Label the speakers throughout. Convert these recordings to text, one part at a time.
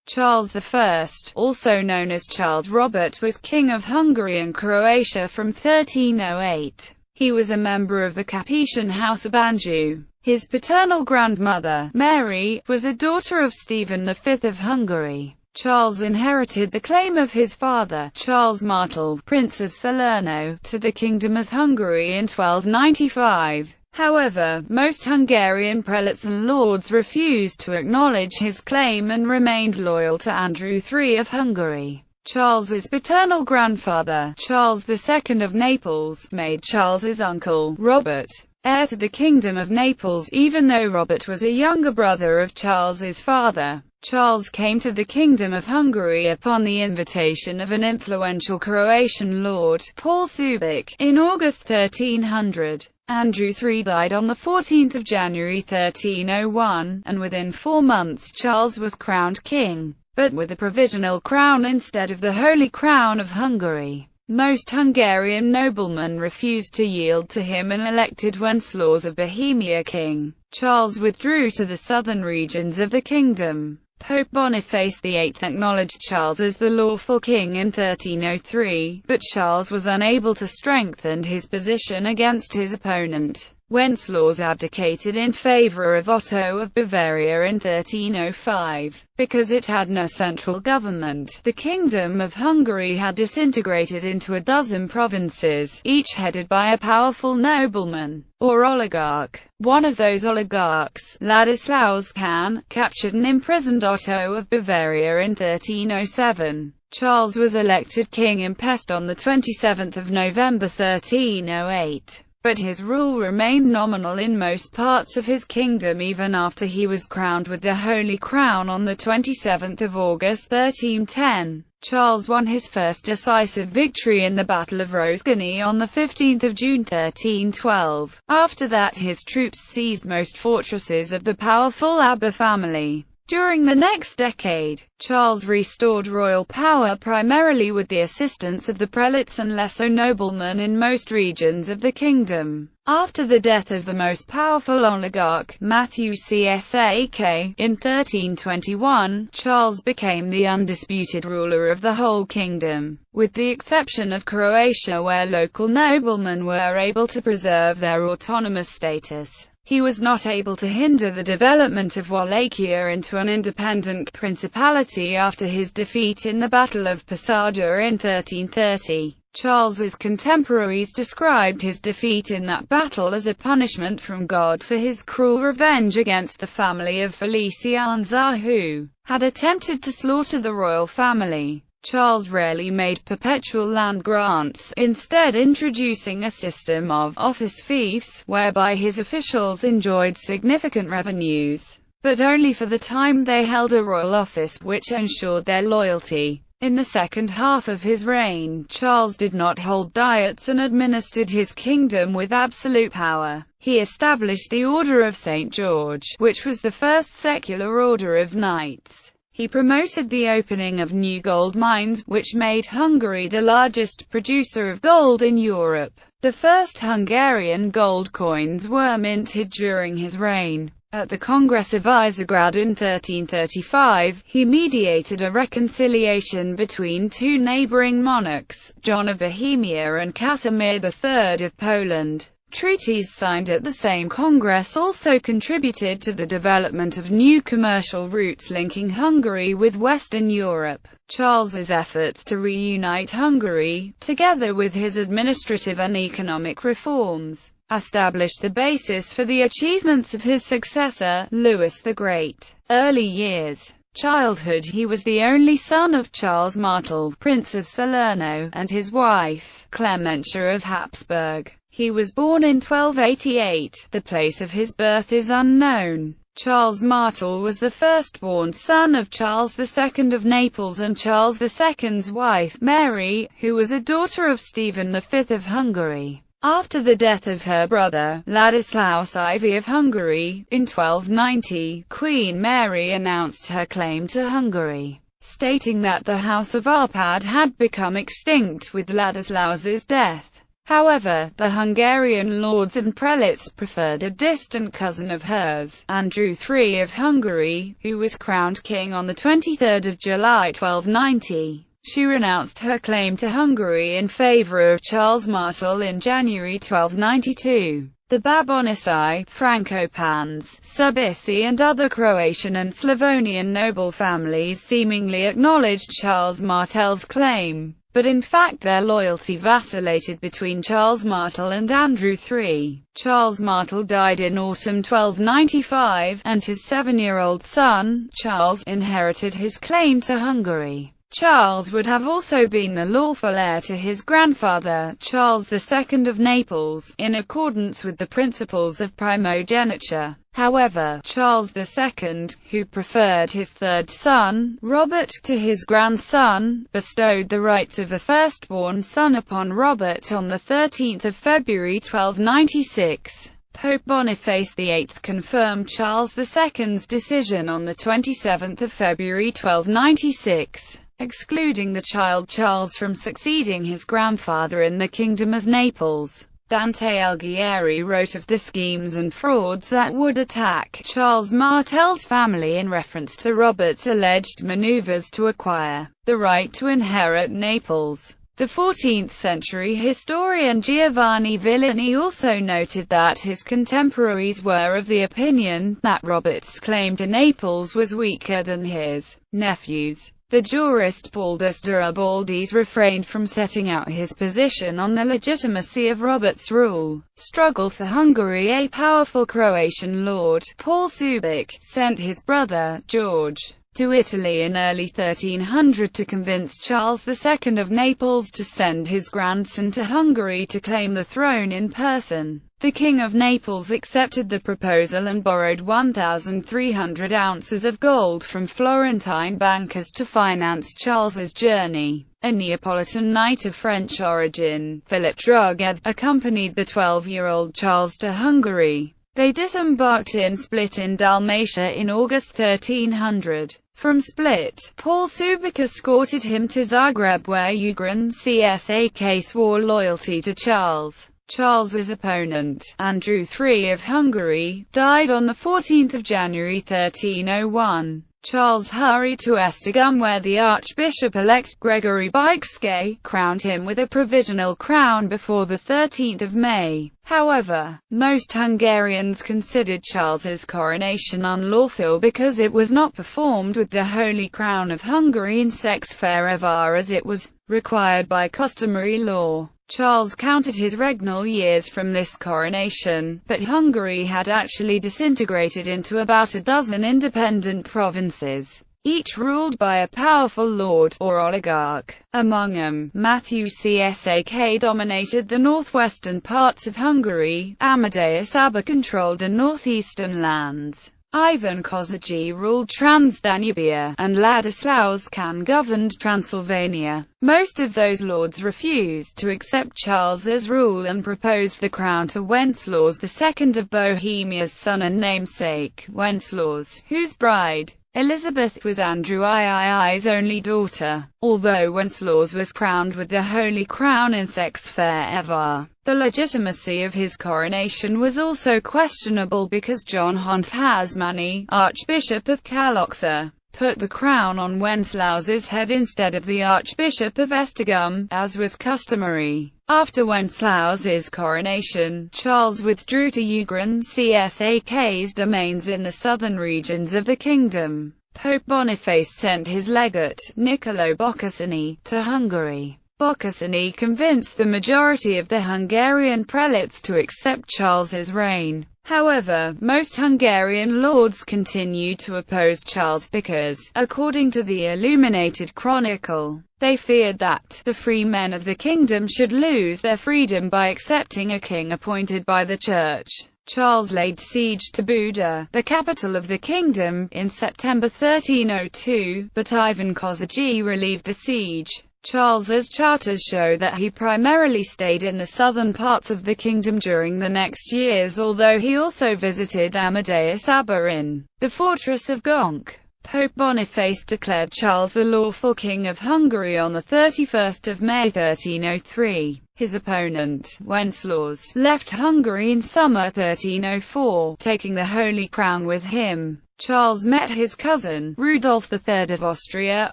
Speaker 1: Charles I, also known as Charles Robert, was King of Hungary and Croatia from 1308. He was a member of the Capetian House of Anjou. His paternal grandmother, Mary, was a daughter of Stephen V of Hungary. Charles inherited the claim of his father, Charles Martel, Prince of Salerno, to the Kingdom of Hungary in 1295. However, most Hungarian prelates and lords refused to acknowledge his claim and remained loyal to Andrew III of Hungary. Charles's paternal grandfather, Charles II of Naples, made Charles's uncle, Robert, heir to the Kingdom of Naples, even though Robert was a younger brother of Charles's father. Charles came to the Kingdom of Hungary upon the invitation of an influential Croatian lord, Paul Subic, in August 1300. Andrew III died on 14 January 1301, and within 4 months Charles was crowned king, but with a provisional crown instead of the Holy Crown of Hungary. Most Hungarian noblemen refused to yield to him and elected Wenceslaus of Bohemia king. Charles withdrew to the southern regions of the kingdom. Pope Boniface VIII acknowledged Charles as the lawful king in 1303, but Charles was unable to strengthen his position against his opponent. Wenceslaus abdicated in favor of Otto of Bavaria in 1305. Because it had no central government, the Kingdom of Hungary had disintegrated into a dozen provinces, each headed by a powerful nobleman, or oligarch. One of those oligarchs, Ladislaus Khan, captured and imprisoned Otto of Bavaria in 1307. Charles was elected king in Pest on 27 November 1308. But his rule remained nominal in most parts of his kingdom even after he was crowned with the Holy Crown on 27 August 1310. Charles won his first decisive victory in the Battle of Rosgany on 15 June 1312. After that his troops seized most fortresses of the powerful Aber family. During the next decade, Charles restored royal power primarily with the assistance of the prelates and lesser noblemen in most regions of the kingdom. After the death of the most powerful oligarch, Matthew Csak, in 1321, Charles became the undisputed ruler of the whole kingdom, with the exception of Croatia where local noblemen were able to preserve their autonomous status. He was not able to hinder the development of Wallachia into an independent principality after his defeat in the Battle of Posada in 1330. Charles's contemporaries described his defeat in that battle as a punishment from God for his cruel revenge against the family of Felicianza who had attempted to slaughter the royal family. Charles rarely made perpetual land grants, instead introducing a system of office fiefs, whereby his officials enjoyed significant revenues, but only for the time they held a royal office, which ensured their loyalty. In the second half of his reign, Charles did not hold diets and administered his kingdom with absolute power. He established the Order of St. George, which was the first secular order of knights. He promoted the opening of new gold mines, which made Hungary the largest producer of gold in Europe. The first Hungarian gold coins were minted during his reign. At the Congress of Visegrad in 1335, he mediated a reconciliation between two neighboring monarchs, John of Bohemia and Casimir III of Poland. Treaties signed at the same Congress also contributed to the development of new commercial routes linking Hungary with Western Europe. Charles's efforts to reunite Hungary, together with his administrative and economic reforms, established the basis for the achievements of his successor, Louis the Great. Early years. Childhood. He was the only son of Charles Martel, Prince of Salerno, and his wife, Clementia of Habsburg. He was born in 1288. The place of his birth is unknown. Charles Martel was the firstborn son of Charles II of Naples and Charles II's wife, Mary, who was a daughter of Stephen V of Hungary. After the death of her brother, Ladislaus IV of Hungary, in 1290, Queen Mary announced her claim to Hungary, stating that the House of Arpad had become extinct with Ladislaus's death. However, the Hungarian lords and prelates preferred a distant cousin of hers, Andrew III of Hungary, who was crowned king on the 23rd of July 1290. She renounced her claim to Hungary in favor of Charles Martel in January 1292. The Babonisi, Frankopans, Subisi and other Croatian and Slavonian noble families seemingly acknowledged Charles Martel's claim, but in fact their loyalty vacillated between Charles Martel and Andrew III. Charles Martel died in autumn 1295, and his 7-year-old son, Charles, inherited his claim to Hungary. Charles would have also been the lawful heir to his grandfather, Charles II of Naples, in accordance with the principles of primogeniture. However, Charles II, who preferred his third son, Robert, to his grandson, bestowed the rights of the firstborn son upon Robert on 13 February 1296. Pope Boniface VIII confirmed Charles II's decision on 27 February 1296. Excluding the child Charles from succeeding his grandfather in the Kingdom of Naples. Dante Alighieri wrote of the schemes and frauds that would attack Charles Martel's family in reference to Robert's alleged maneuvers to acquire the right to inherit Naples. The 14th-century historian Giovanni Villani also noted that his contemporaries were of the opinion that Robert's claim to Naples was weaker than his nephew's. The jurist Baldus Garibaldi refrained from setting out his position on the legitimacy of Robert's rule. Struggle for Hungary. A powerful Croatian lord, Paul Subic, sent his brother, George, to Italy in early 1300 to convince Charles II of Naples to send his grandson to Hungary to claim the throne in person. The King of Naples accepted the proposal and borrowed 1,300 ounces of gold from Florentine bankers to finance Charles's journey. A Neapolitan knight of French origin, Philip Droguet, accompanied the 12-year-old Charles to Hungary. They disembarked in Split in Dalmatia in August 1300. From Split, Paul Subic escorted him to Zagreb where Ugrin Csak swore loyalty to Charles. Charles's opponent, Andrew III of Hungary, died on 14 January 1301. Charles hurried to Esztergom where the Archbishop-elect Gregory Bixske crowned him with a provisional crown before 13 May. However, most Hungarians considered Charles's coronation unlawful because it was not performed with the Holy Crown of Hungary in sex wherever as it was required by customary law. Charles counted his regnal years from this coronation, but Hungary had actually disintegrated into about a dozen independent provinces, each ruled by a powerful lord, or oligarch. Among them, Matthew Csak dominated the northwestern parts of Hungary, Amadeus Abba controlled the northeastern lands, Ivan Kossuth ruled Transdanubia, and Ladislaus Kan governed Transylvania. Most of those lords refused to accept Charles's rule and proposed the crown to Wenceslaus II of Bohemia's son and namesake, Wenceslaus, whose bride, Elizabeth, was Andrew II's only daughter. Although Wenceslaus was crowned with the Holy Crown in sex wherever, the legitimacy of his coronation was also questionable because John Hontasmani, Archbishop of Kalocsa, put the crown on Wenceslaus's head instead of the Archbishop of Esztergom, as was customary. After Wenceslaus's coronation, Charles withdrew to Ugrin Csak's domains in the southern regions of the kingdom. Pope Boniface sent his legate, Niccolo Boccasini, to Hungary. Boccasini convinced the majority of the Hungarian prelates to accept Charles's reign. However, most Hungarian lords continued to oppose Charles because, according to the Illuminated Chronicle, they feared that the free men of the kingdom should lose their freedom by accepting a king appointed by the church. Charles laid siege to Buda, the capital of the kingdom, in September 1302, but Ivan Kossuth relieved the siege. Charles's charters show that he primarily stayed in the southern parts of the kingdom during the next years, although he also visited Amadeus Abba in the fortress of Gonk. Pope Boniface declared Charles the lawful King of Hungary on the 31st of May 1303. His opponent, Wenceslaus, left Hungary in summer 1304, taking the Holy Crown with him. Charles met his cousin, Rudolf III of Austria,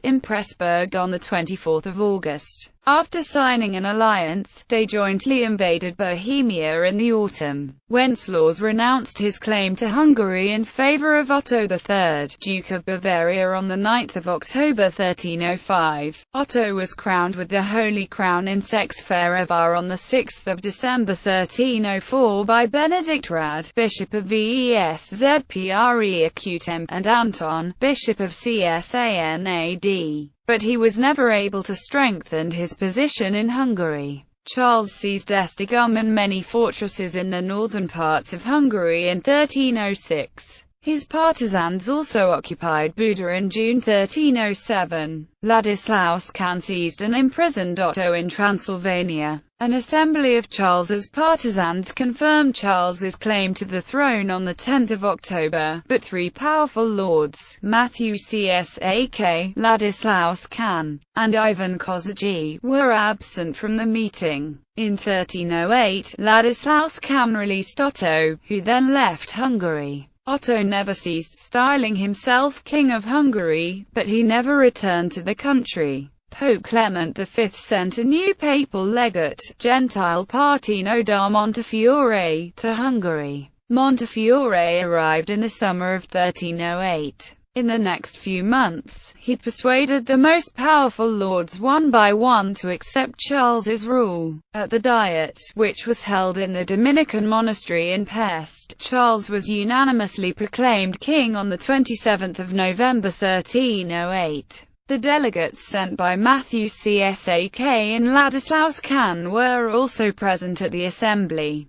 Speaker 1: in Pressburg on the 24th of August. After signing an alliance, they jointly invaded Bohemia in the autumn. Wenceslaus renounced his claim to Hungary in favor of Otto III, Duke of Bavaria on the 9th of October 1305. Otto was crowned with the Holy Crown in Székesfehérvár on the 6th of December 1304 by Benedict Rad, Bishop of Veszprém, and Anton, Bishop of Csanad. But he was never able to strengthen his position in Hungary. Charles seized Esztergom and many fortresses in the northern parts of Hungary in 1306. His partisans also occupied Buda in June 1307. Ladislaus Can seized and imprisoned Otto in Transylvania. An assembly of Charles's partisans confirmed Charles's claim to the throne on the 10th of October, but three powerful lords, Matthew Csak, Ladislaus Can, and Ivan Kozagy, were absent from the meeting. In 1308, Ladislaus Can released Otto, who then left Hungary. Otto never ceased styling himself King of Hungary, but he never returned to the country. Pope Clement V sent a new papal legate, Gentile Partino da Montefiore, to Hungary. Montefiore arrived in the summer of 1308. In the next few months, he persuaded the most powerful lords one by one to accept Charles's rule. At the Diet, which was held in the Dominican monastery in Pest, Charles was unanimously proclaimed king on the 27th of November 1308. The delegates sent by Matthew Csak and Ladislaus Can were also present at the assembly.